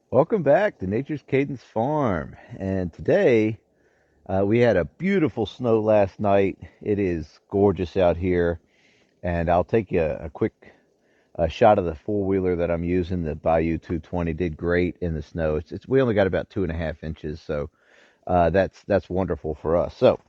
Welcome back to Nature's Cadence Farm. And today we had a beautiful snow last night. It is gorgeous out here. And I'll take you a quick shot of the four wheeler that I'm using. The Bayou 220 did great in the snow. We only got about 2.5 inches, so that's wonderful for us. So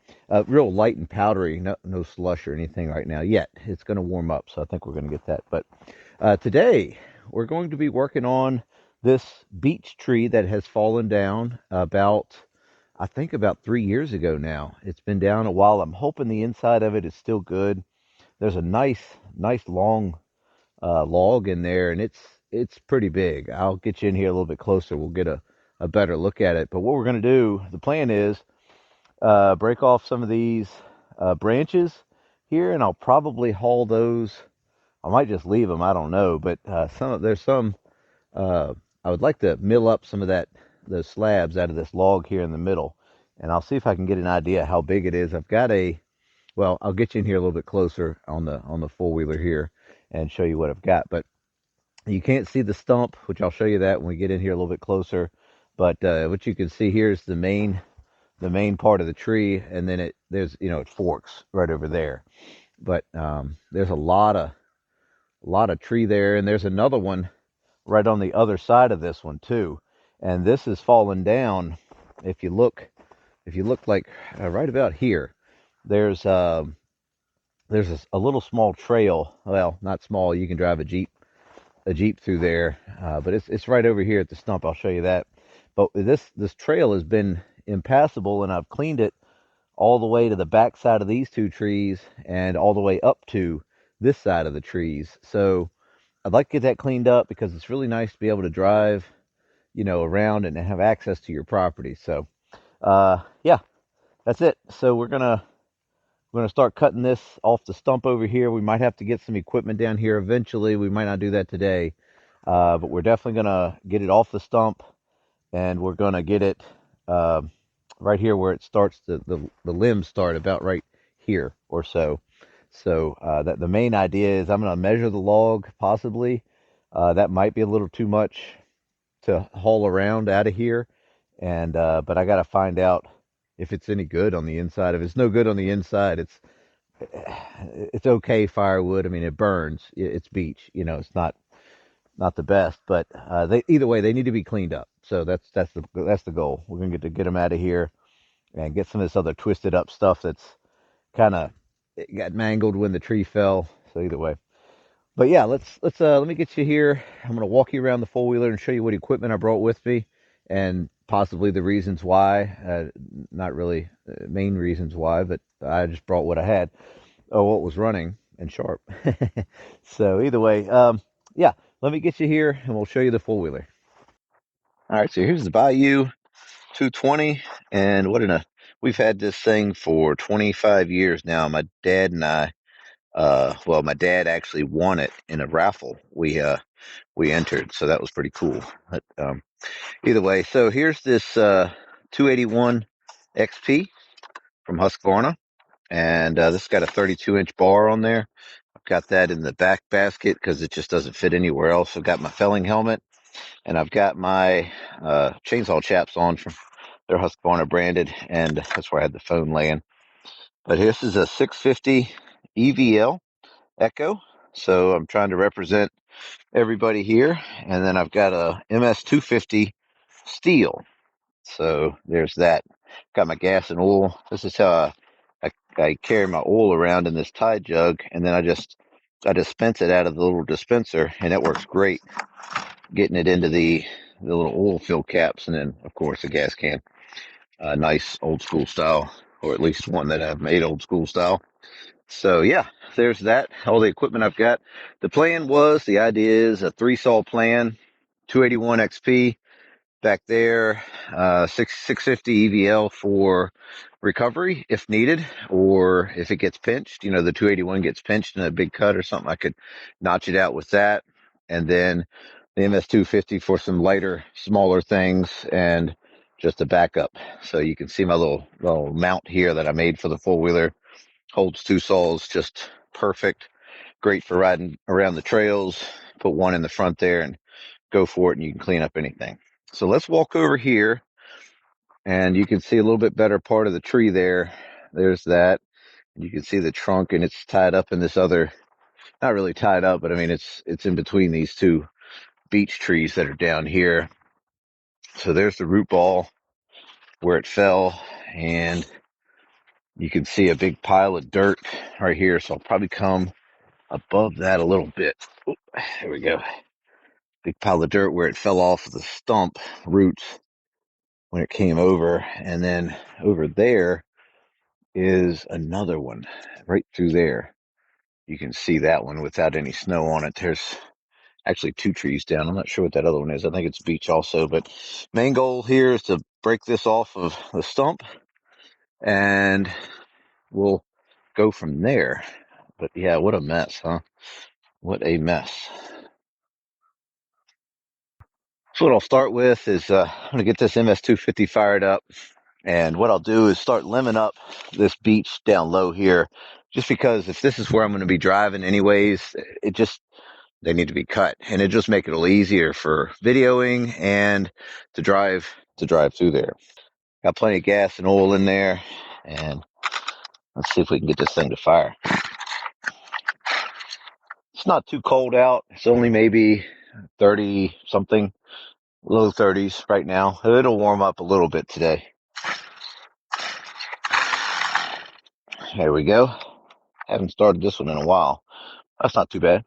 real light and powdery, no slush or anything right now yet. It's going to warm up, so I think we're going to get that. But today, we're going to be working on this beech tree that has fallen down I think about 3 years ago now. It's been down a while. I'm hoping the inside of it is still good. There's a nice long log in there, and it's pretty big. I'll get you in here a little bit closer. We'll get a better look at it. But what we're going to do, the plan is break off some of these branches here, and I'll probably haul those. I might just leave them. I don't know, but there's some. Uh, I would like to mill up some of those slabs out of this log here in the middle, and I'll see if I can get an idea how big it is. Well, I'll get you in here a little bit closer on the four wheeler here and show you what I've got. But you can't see the stump, which I'll show you that when we get in here a little bit closer. But what you can see here is the main part of the tree, and then it forks right over there. But there's a lot of tree there, and there's another one right on the other side of this one too. And this is fallen down. If you look, like right about here, there's a little small trail. Well, not small. You can drive a jeep through there, but it's right over here at the stump. I'll show you that. But this trail has been impassable, and I've cleaned it all the way to the back side of these two trees and all the way up to this side of the trees. So I'd like to get that cleaned up because it's really nice to be able to drive, around and have access to your property. So, yeah, that's it. So we're gonna start cutting this off the stump over here. We might have to get some equipment down here eventually. We might not do that today, but we're definitely gonna get it off the stump, and we're gonna get it uh, right here where it starts. The limbs start about right here or so. So that the main idea is I'm gonna measure the log possibly. That might be a little too much to haul around out of here, and but I got to find out if it's any good on the inside. If it's no good on the inside, it's okay firewood. I mean, it burns. It's beech. It's not the best, but they either way they need to be cleaned up. So that's the goal. We're gonna get them out of here and get some of this other twisted up stuff that's kind of got mangled when the tree fell. So either way. But yeah, let me get you here. I'm gonna walk you around the four wheeler and show you what equipment I brought with me, and possibly the reasons why. Not really main reasons why, but I just brought what I had, or what was running and sharp. So either way, yeah, let me get you here, and we'll show you the four wheeler. All right, so here's the Bayou 220, and we've had this thing for 25 years now. My dad and I. Well, my dad actually won it in a raffle. We entered, so that was pretty cool. But either way, so here's this 281 XP from Husqvarna, and this got a 32-inch bar on there. I've got that in the back basket because it just doesn't fit anywhere else. I've got my felling helmet, and I've got my chainsaw chaps on from their Husqvarna branded, and that's where I had the phone laying. But this is a 650 EVL Echo, so I'm trying to represent everybody here. And then I've got a MS 250 steel. So there's that. Got my gas and oil. This is how I carry my oil around in this Tide jug, and then I dispense it out of the little dispenser, and it works great getting it into the little oil fill caps, and then of course a gas can. Nice old school style, or at least one that I've made old school style. So yeah, there's that. All the equipment I've got. The idea is a three saw plan, 281 XP back there, 650 EVL for recovery if needed, or if it gets pinched. The 281 gets pinched in a big cut or something, I could notch it out with that, and then the MS 250 for some lighter, smaller things, and just a backup. So you can see my little mount here that I made for the four wheeler. Holds two saws just perfect. Great for riding around the trails. Put one in the front there and go for it, and you can clean up anything. So let's walk over here, and you can see a little bit better part of the tree there. There's that. You can see the trunk, and it's tied up in this other, not really tied up, but I mean, it's in between these two beech trees that are down here. So there's the root ball where it fell, and you can see a big pile of dirt right here. So I'll probably come above that a little bit. Oop, there we go. Big pile of dirt where it fell off of the stump roots when it came over. And then over there is another one right through there. You can see that one without any snow on it. There's actually two trees down. I'm not sure what that other one is. I think it's beech also, but main goal here is to break this off of the stump, and we'll go from there. But yeah, what a mess, huh? What a mess. So what I'll start with is I'm going to get this MS-250 fired up. And what I'll do is start limbing up this beech down low here, just because if this is where I'm going to be driving anyways, they need to be cut. And it just make it a little easier for videoing and to drive through there. Got plenty of gas and oil in there, and let's see if we can get this thing to fire. It's not too cold out. It's only maybe 30 something, low 30s right now. It'll warm up a little bit today. There we go. Haven't started this one in a while. That's not too bad.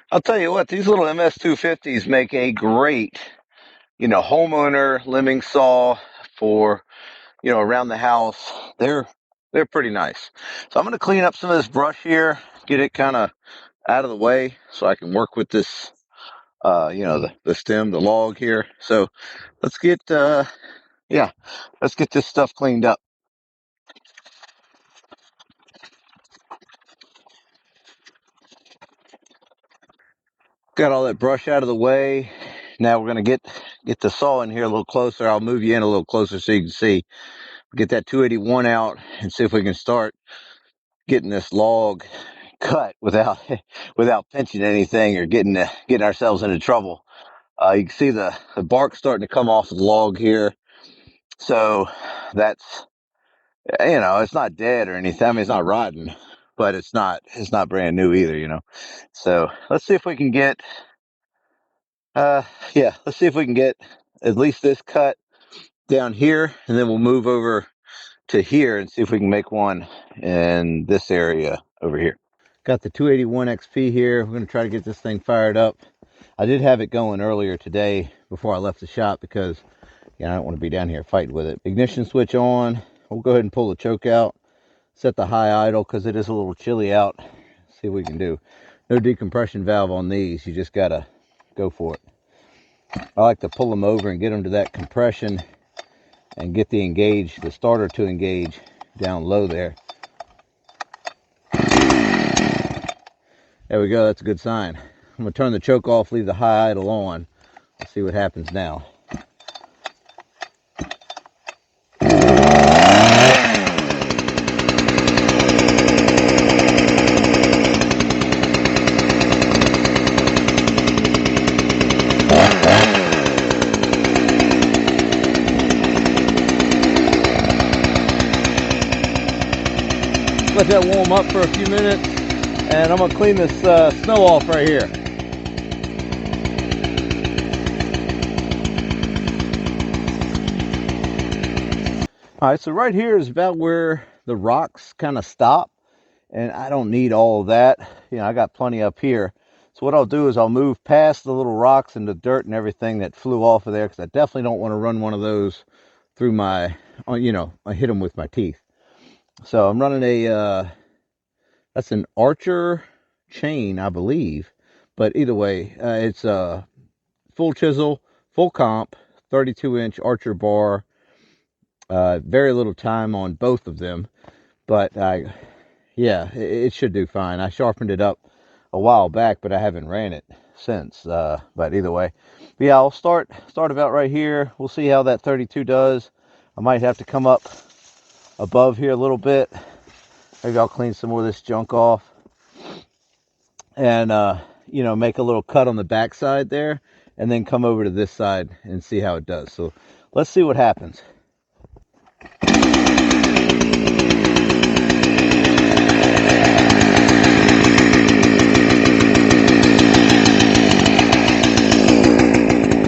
I'll tell you what, these little MS-250s make a great, homeowner limbing saw for, around the house. They're pretty nice. So I'm going to clean up some of this brush here, get it kind of out of the way so I can work with this, the stem, the log here. So let's get, let's get this stuff cleaned up. Got all that brush out of the way. Now we're going to get the saw in here a little closer. I'll move you in a little closer so you can see. Get that 281 out and see if we can start getting this log cut without pinching anything or getting ourselves into trouble. You can see the bark starting to come off of the log here. So that's, it's not dead or anything. I mean, it's not rotten, but it's not brand new either. So let's see if we can get, let's see if we can get at least this cut down here, and then we'll move over to here and see if we can make one in this area over here. Got the 281 XP here. We're going to try to get this thing fired up. I did have it going earlier today before I left the shop because I don't want to be down here fighting with it. Ignition switch on. We'll go ahead and pull the choke out. Set the high idle because it is a little chilly out. See what we can do. No decompression valve on these. You just got to go for it. I like to pull them over and get them to that compression and get the starter to engage down low there. There we go, that's a good sign. I'm gonna turn the choke off, leave the high idle on. Let's see what happens now. Let that warm up for a few minutes, and I'm gonna clean this snow off right here. All right, so right here is about where the rocks kind of stop, and I don't need all of that. I got plenty up here. So what I'll do is I'll move past the little rocks and the dirt and everything that flew off of there, because I definitely don't want to run one of those through my, I hit them with my teeth. So I'm running that's an Archer chain, I believe. But either way, it's a full chisel, full comp, 32-inch Archer bar. Very little time on both of them. But yeah, it should do fine. I sharpened it up a while back, but I haven't ran it since. But either way, yeah, I'll start about right here. We'll see how that 32 does. I might have to come up above here a little bit. Maybe I'll clean some more of this junk off and you know, make a little cut on the back side there, and then come over to this side and see how it does. So let's see what happens.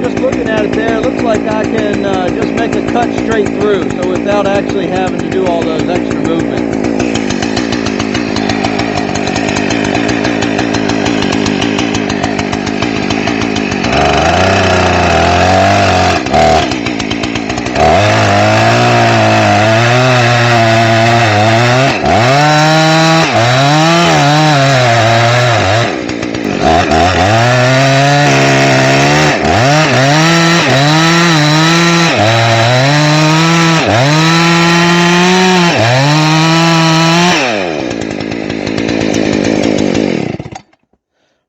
Just looking at it there, it looks like I can just make a cut straight through, so without actually having to do all those extra movements.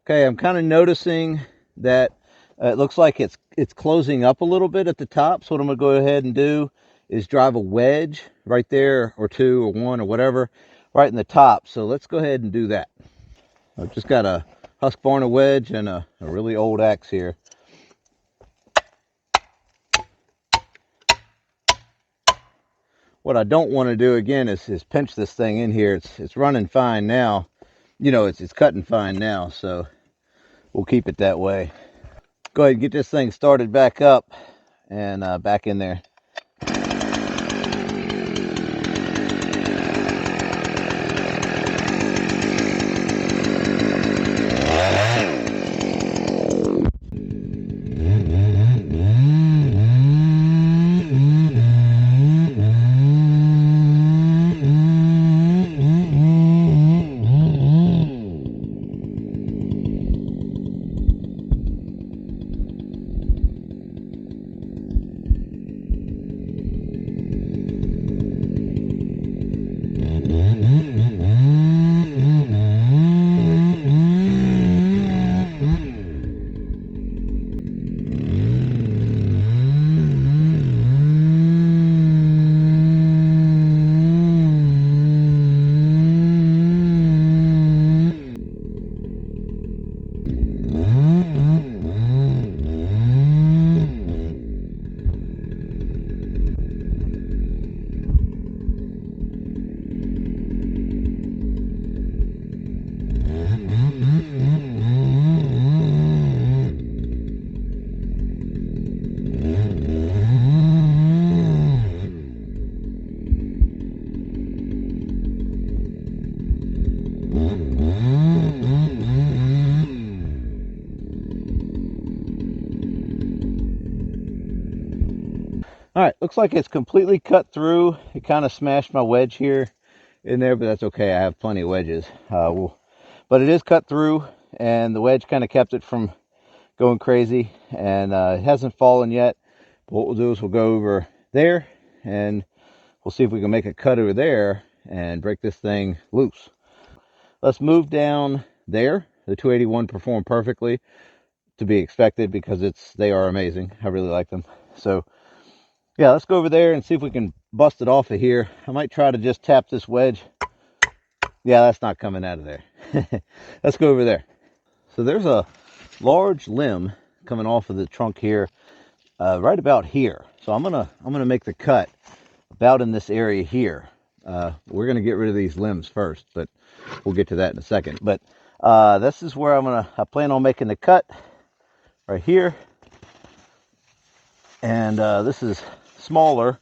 Okay, I'm kind of noticing that it looks like it's closing up a little bit at the top. So what I'm going to go ahead and do is drive a wedge right there, or two, or one, or whatever, right in the top. So let's go ahead and do that. I've just got a Husqvarna wedge and a really old axe here. What I don't want to do again is pinch this thing in here. It's running fine now. You know, it's cutting fine now, so we'll keep it that way. Go ahead and get this thing started back up and back in there. All right, looks like it's completely cut through. It kind of smashed my wedge here in there, but that's okay. I have plenty of wedges. But it is cut through, and the wedge kind of kept it from going crazy, and it hasn't fallen yet. But what we'll do is we'll go over there, and we'll see if we can make a cut over there and break this thing loose. Let's move down there. The 281 performed perfectly, to be expected, because they are amazing. I really like them. So yeah, let's go over there and see if we can bust it off of here. I might try to just tap this wedge. Yeah, that's not coming out of there. Let's go over there. So there's a large limb coming off of the trunk here, right about here. So I'm gonna make the cut about in this area here. We're gonna get rid of these limbs first, but we'll get to that in a second. But this is where I plan on making the cut right here. And this is smaller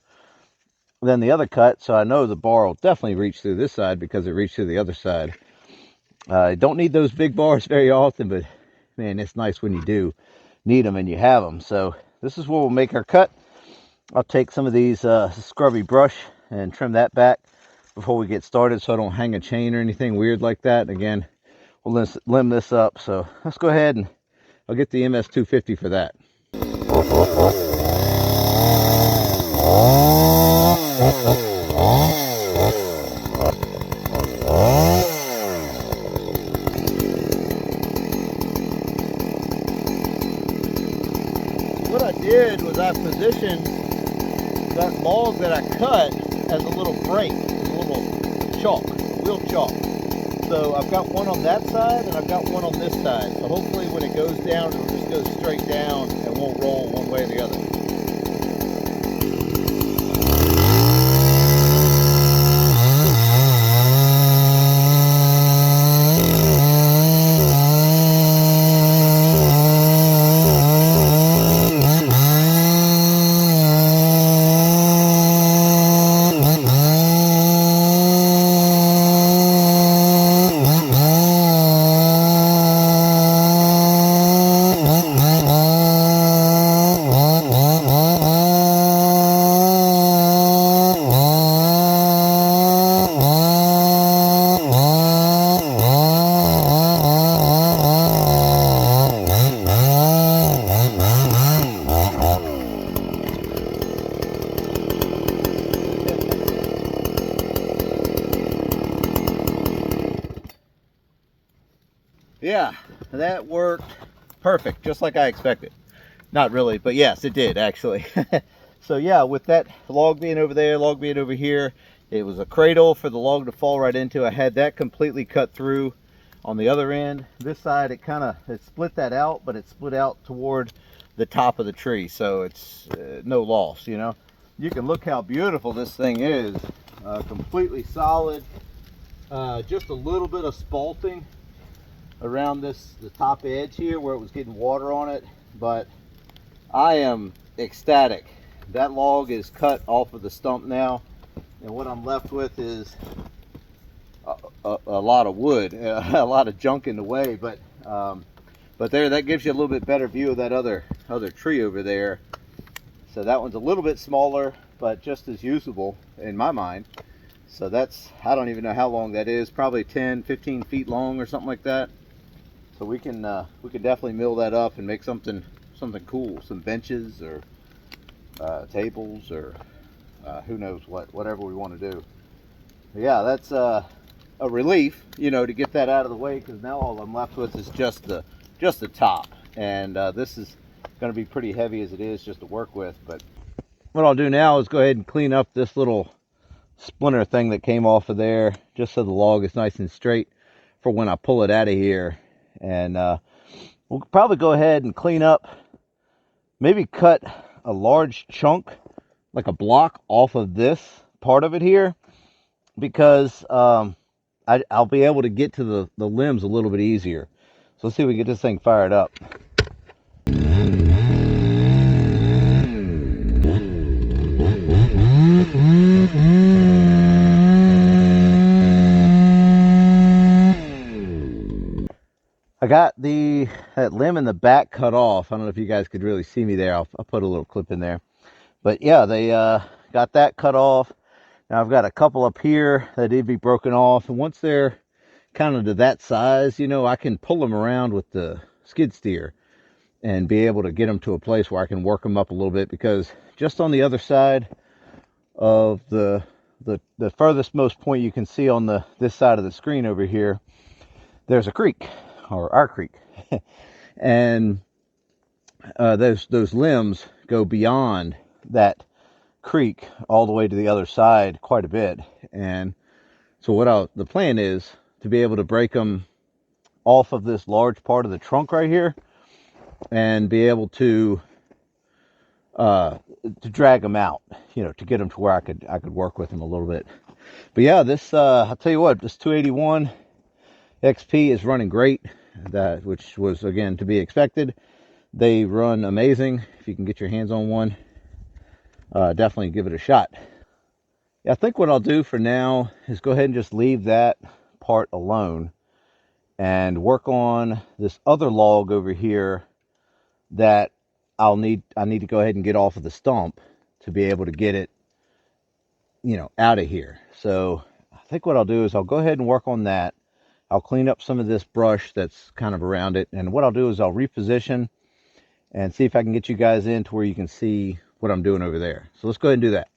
than the other cut, so I know the bar will definitely reach through this side because it reached through the other side. Don't need those big bars very often, but man, it's nice when you do need them and you have them. So this is where we'll make our cut. I'll take some of these scrubby brush and trim that back before we get started, so I don't hang a chain or anything weird like that. Again, we'll limb this up. So let's go ahead and I'll get the MS250 for that. What I did was I positioned that log that I cut has a little break, a little chalk, real chalk. So I've got one on that side and I've got one on this side. So hopefully when it goes down, it'll just go straight down and won't roll one way or the other. Yeah, that worked perfect, just like I expected. Not really, but yes, it did actually. So yeah, with that log being over there, log being over here, it was a cradle for the log to fall right into. I had that completely cut through on the other end. This side, it split that out, but it split out toward the top of the tree, so it's no loss, you know. You can look how beautiful this thing is. Completely solid. Just a little bit of spalting around the top edge here where it was getting water on it, but I am ecstatic. That log is cut off of the stump now, and what I'm left with is a lot of wood, a lot of junk in the way, but there, that gives you a little bit better view of that other tree over there. So that one's a little bit smaller, but just as usable in my mind. So that's, I don't even know how long that is, probably 10-15 feet long or something like that. So we can definitely mill that up and make something cool, some benches or tables or who knows whatever we want to do. But yeah, that's a relief, you know, to get that out of the way, because now all I'm left with is just the top, and this is going to be pretty heavy as it is just to work with. But what I'll do now is go ahead and clean up this little splinter thing that came off of there, just so the log is nice and straight for when I pull it out of here. And we'll probably go ahead and clean up, maybe cut a large chunk, like a block, off of this part of it here, because I'll be able to get to the limbs a little bit easier. So let's see if we can get this thing fired up. I got that limb in the back cut off. I don't know if you guys could really see me there. I'll put a little clip in there. But yeah, they got that cut off. Now I've got a couple up here that need to be broken off. And once they're kind of to that size, you know, I can pull them around with the skid steer and be able to get them to a place where I can work them up a little bit, because just on the other side of the furthest most point you can see on this side of the screen over here, there's a creek, or our creek. And those limbs go beyond that creek all the way to the other side quite a bit. And so the plan is to be able to break them off of this large part of the trunk right here and be able to drag them out, you know, to get them to where I could work with them a little bit. But yeah, this I'll tell you what, this 281 XP is running great, which was again to be expected. They run amazing. If you can get your hands on one, definitely give it a shot. Yeah, I think what I'll do for now is go ahead and just leave that part alone and work on this other log over here that I need to go ahead and get off of the stump to be able to get it, you know, out of here. So I think what I'll do is I'll go ahead and work on that. I'll clean up some of this brush that's kind of around it, and what I'll do is I'll reposition and see if I can get you guys in to where you can see what I'm doing over there. So let's go ahead and do that.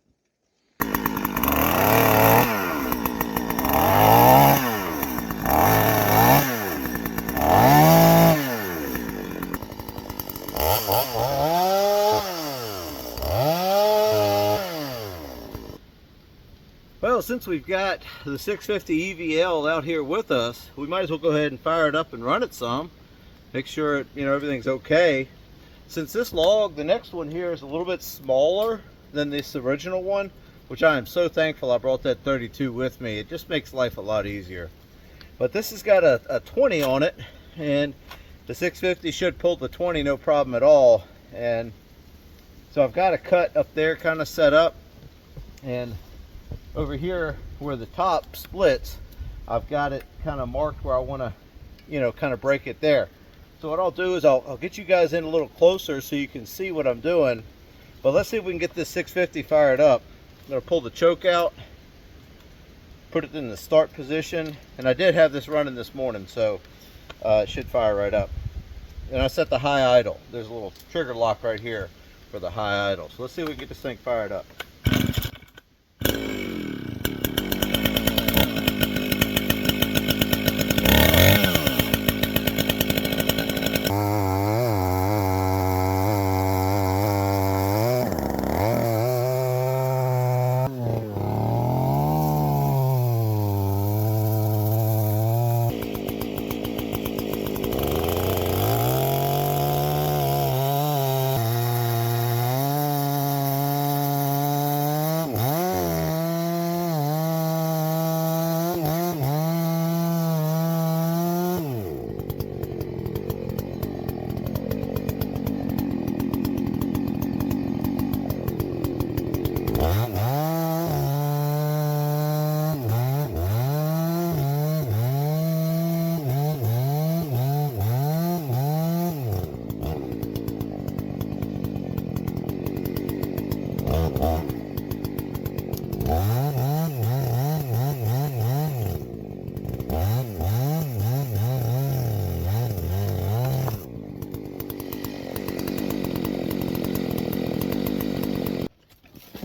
Well, since we've got the 650 EVL out here with us, we might as well go ahead and fire it up and run it some. Make sure everything's okay. Since this log, the next one here, is a little bit smaller than this original one, which I am so thankful I brought that 32 with me. It just makes life a lot easier. But this has got a 20 on it, and the 650 should pull the 20 no problem at all. And so I've got a cut up there kind of set up, and over here where the top splits, I've got it kind of marked where I want to kind of break it there. So what I'll do is I'll get you guys in a little closer so you can see what I'm doing. But let's see if we can get this 650 fired up. I'm going to pull the choke out, put it in the start position, and I did have this running this morning, so it should fire right up. And I set the high idle. There's a little trigger lock right here for the high idle. So let's see if we can get this thing fired up.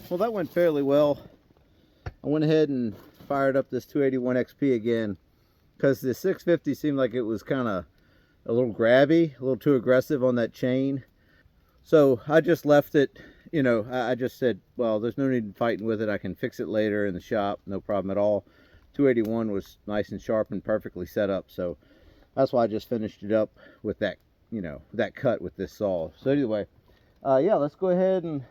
Well, that went fairly well. I went ahead and fired up this 281 XP again because the 650 seemed like it was kind of a little grabby, a little too aggressive on that chain. So I just left it, I just said, well, there's no need in fighting with it. I can fix it later in the shop, no problem at all. 281 was nice and sharp and perfectly set up, so that's why I just finished it up with that, that cut with this saw. So anyway, yeah, let's go ahead and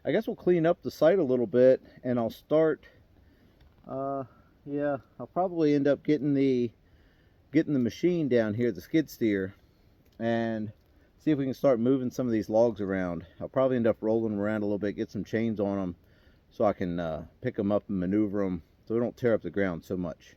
I guess we'll clean up the site a little bit, and I'll start, yeah, I'll probably end up getting the machine down here, the skid steer, and see if we can start moving some of these logs around. I'll probably end up rolling them around a little bit, get some chains on them so I can pick them up and maneuver them so we don't tear up the ground so much.